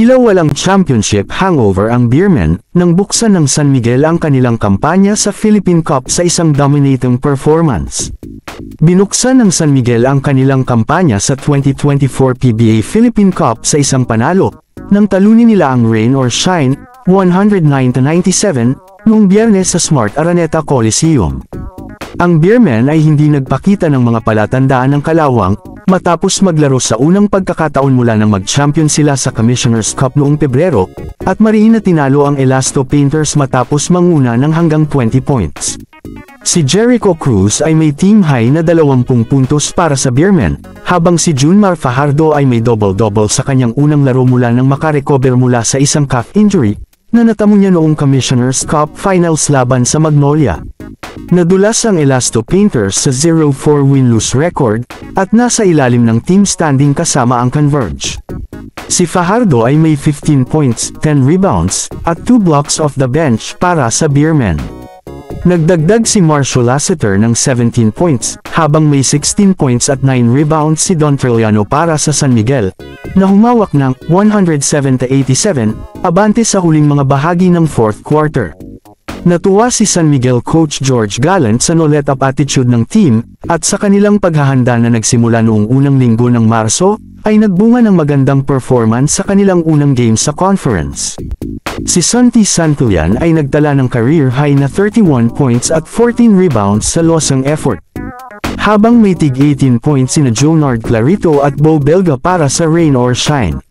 Tila walang championship hangover ang Beermen nang buksan ng San Miguel ang kanilang kampanya sa Philippine Cup sa isang dominating performance. Binuksan ng San Miguel ang kanilang kampanya sa 2024 PBA Philippine Cup sa isang panalo, nang talunin nila ang Rain or Shine, 109-97, noong Biyernes sa Smart Araneta Coliseum. Ang Beermen ay hindi nagpakita ng mga palatandaan ng kalawang, matapos maglaro sa unang pagkakataon mula nang mag-champion sila sa Commissioner's Cup noong Pebrero, at mariin na tinalo ang Elasto Painters matapos manguna ng hanggang 20 points. Si Jericho Cruz ay may team high na 20 puntos para sa Beermen, habang si Junmar Fajardo ay may double-double sa kanyang unang laro mula nang makarecover mula sa isang calf injury, na natamo niya noong Commissioner's Cup Finals laban sa Magnolia. Nadulas ang Elasto Painters sa 0-4 win-lose record, at nasa ilalim ng team standing kasama ang Converge. Si Fajardo ay may 15 points, 10 rebounds, at 2 blocks off the bench para sa Beermen. Nagdagdag si Marshall Lassiter ng 17 points, habang may 16 points at 9 rebounds si Don Trilliano para sa San Miguel, na humawak ng 107-87, abante sa huling mga bahagi ng fourth quarter. Natuwa si San Miguel coach George Gallant sa no-let-up attitude ng team, at sa kanilang paghahanda na nagsimula noong unang linggo ng Marso, ay nagbunga ng magandang performance sa kanilang unang game sa conference. Si Santi Santillan ay nagtala ng career high na 31 points at 14 rebounds sa losing effort. Habang may tig 18 points sina Jonard Clarito at Bo Belga para sa Rain or Shine.